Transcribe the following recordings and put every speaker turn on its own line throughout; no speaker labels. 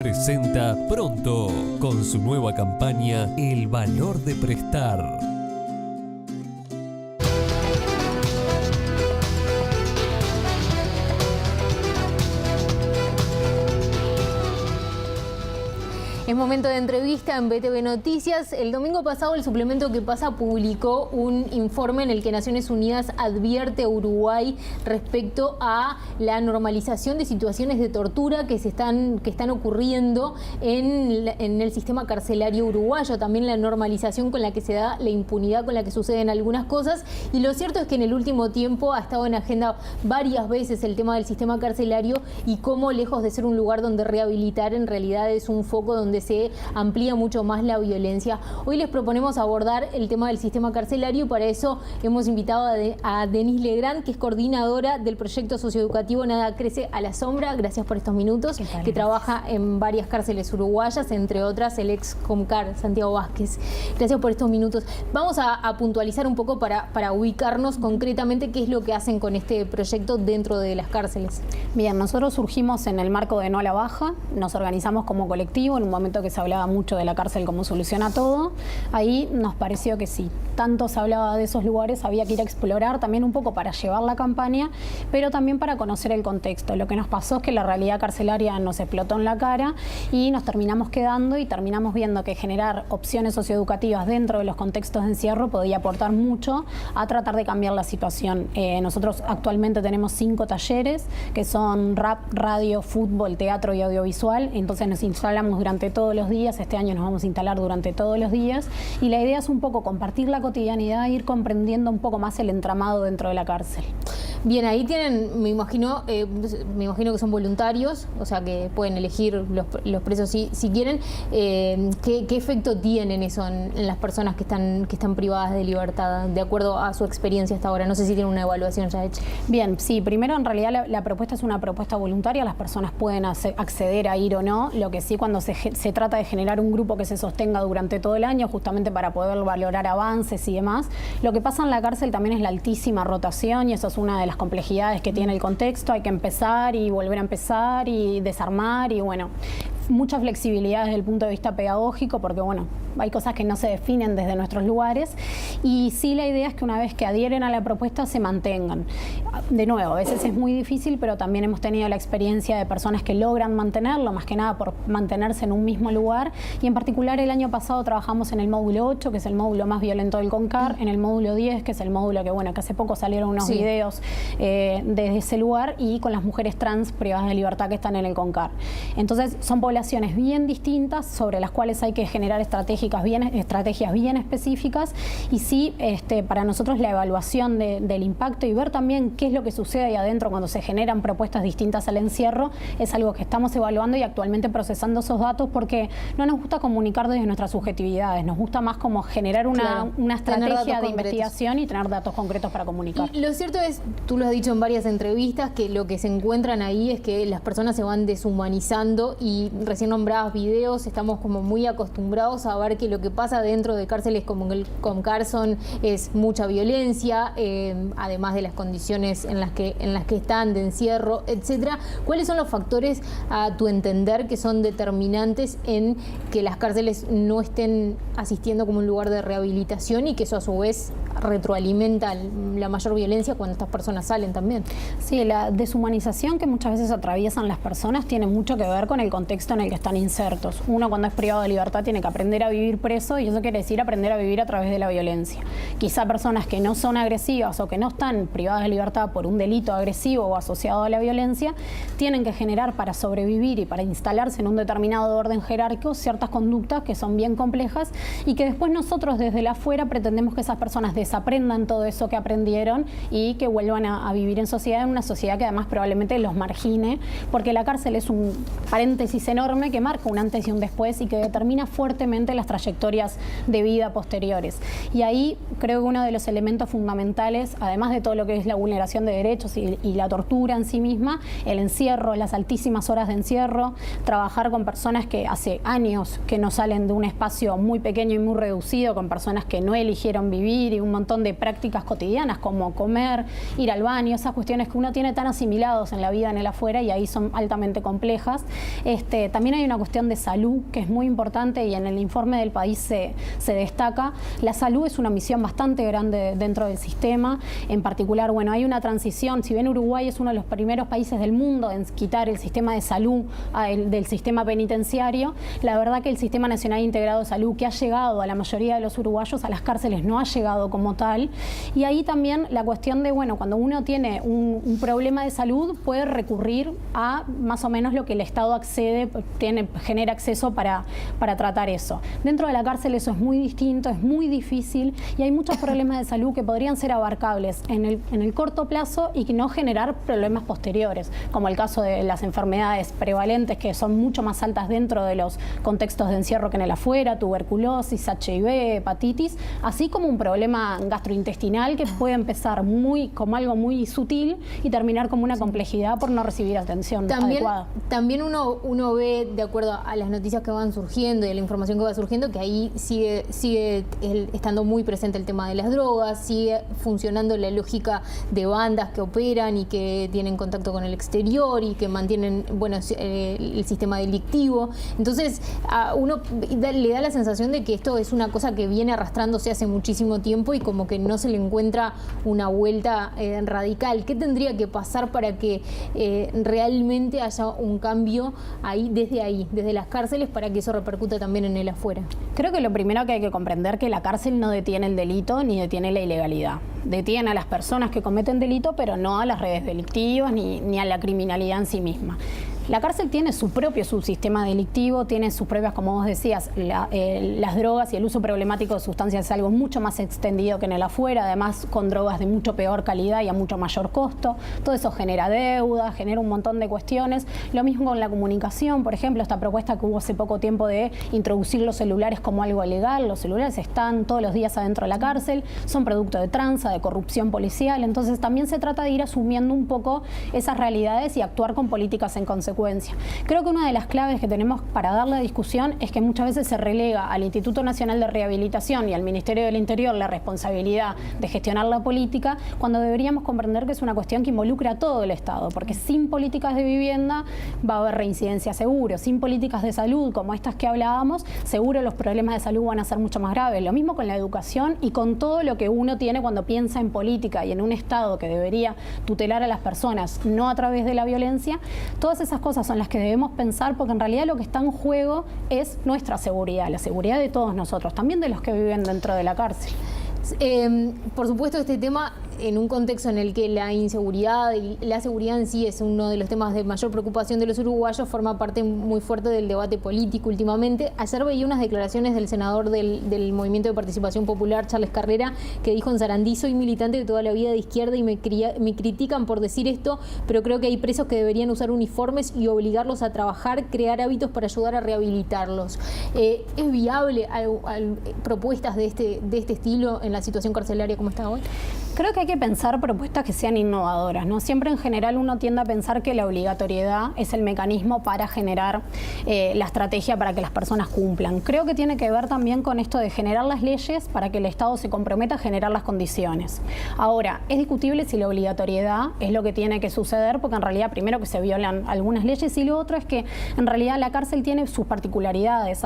Presenta Pronto con su nueva campaña El valor de prestar.
Es momento de entrevista en BTV Noticias. El domingo pasado el suplemento Que Pasa publicó un informe en el que Naciones Unidas advierte a Uruguay respecto a la normalización de situaciones de tortura que están ocurriendo en el sistema carcelario uruguayo. También la normalización con la que se da, la impunidad con la que suceden algunas cosas. Y lo cierto es que en el último tiempo ha estado en agenda varias veces el tema del sistema carcelario y cómo, lejos de ser un lugar donde rehabilitar, en realidad es un foco donde se amplía mucho más la violencia. Hoy les proponemos abordar el tema del sistema carcelario y para eso hemos invitado a Denise Legrand, que es coordinadora del proyecto socioeducativo Nada Crece a la Sombra. Gracias por estos minutos. Que trabaja en varias cárceles uruguayas, entre otras el ex Comcar, Santiago Vázquez. Gracias por estos minutos. Vamos a puntualizar un poco para ubicarnos concretamente qué es lo que hacen con este proyecto dentro de las cárceles.
Bien, nosotros surgimos en el marco de No a la Baja, nos organizamos como colectivo en un momento que se hablaba mucho de la cárcel como solución a todo. Ahí nos pareció que sí, tanto se hablaba de esos lugares, había que ir a explorar también un poco para llevar la campaña, pero también para conocer el contexto. Lo que nos pasó es que la realidad carcelaria nos explotó en la cara y nos terminamos quedando y terminamos viendo que generar opciones socioeducativas dentro de los contextos de encierro podía aportar mucho a tratar de cambiar la situación. Nosotros actualmente tenemos 5 talleres que son rap, radio, fútbol, teatro y audiovisual, entonces nos instalamos durante todos los días. Este año nos vamos a instalar durante todos los días y la idea es un poco compartir la cotidianidad e ir comprendiendo un poco más el entramado dentro de la cárcel.
Bien, ahí tienen, me imagino que son voluntarios, o sea que pueden elegir los presos si quieren. ¿Qué efecto tienen eso en las personas que están privadas de libertad, de acuerdo a su experiencia hasta ahora? No sé si tienen una evaluación ya hecha.
Bien, sí, primero en realidad la propuesta es una propuesta voluntaria, las personas pueden acceder a ir o no, lo que sí cuando se trata de generar un grupo que se sostenga durante todo el año, justamente para poder valorar avances y demás. Lo que pasa en la cárcel también es la altísima rotación y eso es una de las complejidades que tiene el contexto. Hay que empezar y volver a empezar y desarmar y bueno, mucha flexibilidad desde el punto de vista pedagógico porque bueno, hay cosas que no se definen desde nuestros lugares y sí la idea es que una vez que adhieren a la propuesta se mantengan. De nuevo, a veces es muy difícil, pero también hemos tenido la experiencia de personas que logran mantenerlo, más que nada por mantenerse en un mismo lugar y en particular el año pasado trabajamos en el módulo 8, que es el módulo más violento del CONCAR, en el módulo 10, que es el módulo que bueno, que hace poco salieron unos videos desde ese lugar y con las mujeres trans privadas de libertad que están en el CONCAR. Entonces son poblaciones bien distintas sobre las cuales hay que generar estrategias bien específicas y sí, para nosotros la evaluación del impacto y ver también qué es lo que sucede ahí adentro cuando se generan propuestas distintas al encierro es algo que estamos evaluando y actualmente procesando esos datos porque no nos gusta comunicar desde nuestras subjetividades, nos gusta más como generar una estrategia de investigación y tener datos concretos para comunicar.
Lo cierto es, tú lo has dicho en varias entrevistas, que lo que se encuentran ahí es que las personas se van deshumanizando y recién nombrados videos, estamos como muy acostumbrados a ver que lo que pasa dentro de cárceles como el CONCAR es mucha violencia, además de las condiciones en las que están, de encierro, etcétera. ¿Cuáles son los factores, a tu entender, que son determinantes en que las cárceles no estén asistiendo como un lugar de rehabilitación y que eso a su vez retroalimenta la mayor violencia cuando estas personas salen también?
Sí, la deshumanización que muchas veces atraviesan las personas tiene mucho que ver con el contexto en el que están insertos. Uno cuando es privado de libertad tiene que aprender a vivir preso y eso quiere decir aprender a vivir a través de la violencia. Quizá personas que no son agresivas o que no están privadas de libertad por un delito agresivo o asociado a la violencia tienen que generar para sobrevivir y para instalarse en un determinado orden jerárquico ciertas conductas que son bien complejas y que después nosotros desde la afuera pretendemos que esas personas desaprendan todo eso que aprendieron y que vuelvan a vivir en sociedad, en una sociedad que además probablemente los margine, porque la cárcel es un paréntesis enorme que marca un antes y un después y que determina fuertemente las trayectorias de vida posteriores. Y ahí creo que uno de los elementos fundamentales, además de todo lo que es la vulneración de derechos y la tortura en sí misma, el encierro, las altísimas horas de encierro, trabajar con personas que hace años que no salen de un espacio muy pequeño y muy reducido, con personas que no eligieron vivir, y un montón de prácticas cotidianas como comer, ir al baño, esas cuestiones que uno tiene tan asimilados en la vida en el afuera, y ahí son altamente complejas. También hay una cuestión de salud que es muy importante, y en el informe del país se destaca. La salud es una misión bastante grande dentro del sistema. En particular, bueno, hay una transición. Si bien Uruguay es uno de los primeros países del mundo en quitar el sistema de salud del sistema penitenciario, la verdad que el Sistema Nacional Integrado de Salud, que ha llegado a la mayoría de los uruguayos, a las cárceles no ha llegado como tal. Y ahí también la cuestión de, bueno, cuando uno tiene un problema de salud, puede recurrir a más o menos lo que el Estado accede, genera acceso para tratar eso. Dentro de la cárcel eso es muy distinto, es muy difícil, y hay muchos problemas de salud que podrían ser abarcables en el corto plazo y que no generar problemas posteriores, como el caso de las enfermedades prevalentes, que son mucho más altas dentro de los contextos de encierro que en el afuera, tuberculosis, HIV, hepatitis, así como un problema gastrointestinal que puede empezar como algo muy sutil y terminar como una complejidad por no recibir atención adecuada.
También uno ve, de acuerdo a las noticias que van surgiendo y a la información que va surgiendo, que ahí sigue estando muy presente el tema de las drogas, sigue funcionando la lógica de bandas que operan y que tienen contacto con el exterior y que mantienen, bueno, el sistema delictivo. Entonces, a uno le da la sensación de que esto es una cosa que viene arrastrándose hace muchísimo tiempo y como que no se le encuentra una vuelta radical. ¿Qué tendría que pasar para que realmente haya un cambio desde las cárceles, para que eso repercute también en el afuera?
Creo que lo primero que hay que comprender es que la cárcel no detiene el delito ni detiene la ilegalidad. Detiene a las personas que cometen delito, pero no a las redes delictivas ni a la criminalidad en sí misma. La cárcel tiene su propio subsistema delictivo, tiene sus propias, como vos decías, las drogas y el uso problemático de sustancias es algo mucho más extendido que en el afuera, además con drogas de mucho peor calidad y a mucho mayor costo. Todo eso genera deuda, genera un montón de cuestiones. Lo mismo con la comunicación, por ejemplo, esta propuesta que hubo hace poco tiempo de introducir los celulares como algo legal. Los celulares están todos los días adentro de la cárcel, son producto de tranza, de corrupción policial. Entonces también se trata de ir asumiendo un poco esas realidades y actuar con políticas en consecuencia. Creo que una de las claves que tenemos para dar la discusión es que muchas veces se relega al Instituto Nacional de Rehabilitación y al Ministerio del Interior la responsabilidad de gestionar la política, cuando deberíamos comprender que es una cuestión que involucra a todo el Estado, porque sin políticas de vivienda va a haber reincidencia seguro, sin políticas de salud como estas que hablábamos, seguro los problemas de salud van a ser mucho más graves. Lo mismo con la educación y con todo lo que uno tiene cuando piensa en política y en un Estado que debería tutelar a las personas, no a través de la violencia. Todas esas cosas son las que debemos pensar, porque en realidad lo que está en juego es nuestra seguridad, la seguridad de todos nosotros, también de los que viven dentro de la cárcel.
Por supuesto, este tema, en un contexto en el que la inseguridad y la seguridad en sí es uno de los temas de mayor preocupación de los uruguayos, forma parte muy fuerte del debate político últimamente. Ayer veía unas declaraciones del senador del Movimiento de Participación Popular, Charles Carrera, que dijo en Sarandí: soy militante de toda la vida de izquierda y me critican por decir esto, pero creo que hay presos que deberían usar uniformes y obligarlos a trabajar, crear hábitos para ayudar a rehabilitarlos. ¿Es viable propuestas de este estilo en la situación carcelaria como está hoy?
Creo que hay que pensar propuestas que sean innovadoras, ¿no? Siempre en general uno tiende a pensar que la obligatoriedad es el mecanismo para generar la estrategia para que las personas cumplan. Creo que tiene que ver también con esto de generar las leyes para que el Estado se comprometa a generar las condiciones. Ahora, es discutible si la obligatoriedad es lo que tiene que suceder, porque en realidad primero que se violan algunas leyes, y lo otro es que en realidad la cárcel tiene sus particularidades.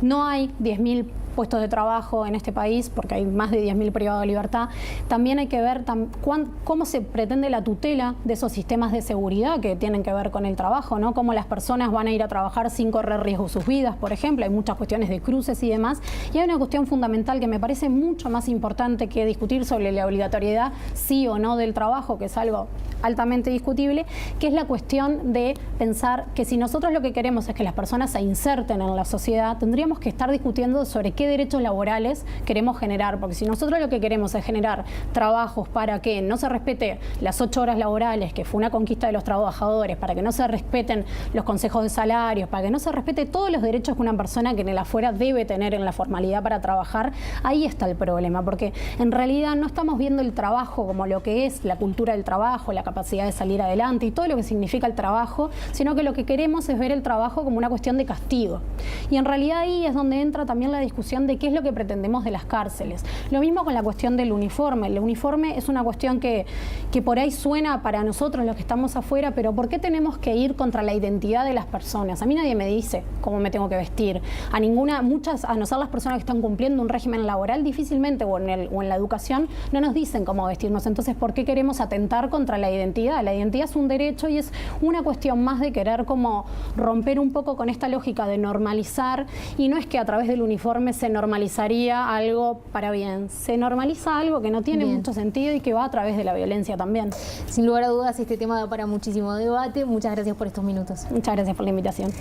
No hay 10.000 puestos de trabajo en este país, porque hay más de 10.000 privados de libertad. También hay que ver cómo se pretende la tutela de esos sistemas de seguridad que tienen que ver con el trabajo, ¿no? Cómo las personas van a ir a trabajar sin correr riesgo sus vidas, por ejemplo. Hay muchas cuestiones de cruces y demás. Y hay una cuestión fundamental que me parece mucho más importante que discutir sobre la obligatoriedad sí o no del trabajo, que es algo altamente discutible, que es la cuestión de pensar que si nosotros lo que queremos es que las personas se inserten en la sociedad, tendríamos que estar discutiendo sobre qué qué derechos laborales queremos generar, porque si nosotros lo que queremos es generar trabajos para que no se respete las 8 horas laborales, que fue una conquista de los trabajadores, para que no se respeten los consejos de salarios, para que no se respete todos los derechos que una persona que en el afuera debe tener en la formalidad para trabajar, ahí está el problema, porque en realidad no estamos viendo el trabajo como lo que es la cultura del trabajo, la capacidad de salir adelante y todo lo que significa el trabajo, sino que lo que queremos es ver el trabajo como una cuestión de castigo. Y en realidad ahí es donde entra también la discusión de qué es lo que pretendemos de las cárceles. Lo mismo con la cuestión del uniforme. El uniforme es una cuestión que por ahí suena para nosotros los que estamos afuera, pero ¿por qué tenemos que ir contra la identidad de las personas? A mí nadie me dice cómo me tengo que vestir. A no ser las personas que están cumpliendo un régimen laboral, difícilmente o en la educación no nos dicen cómo vestirnos. Entonces, ¿por qué queremos atentar contra la identidad? La identidad es un derecho y es una cuestión más de querer como romper un poco con esta lógica de normalizar, y no es que a través del uniforme se normalizaría algo para bien, se normaliza algo que no tiene mucho sentido y que va a través de la violencia también.
Sin lugar a dudas, este tema da para muchísimo debate. Muchas gracias por estos minutos.
Muchas gracias por la invitación.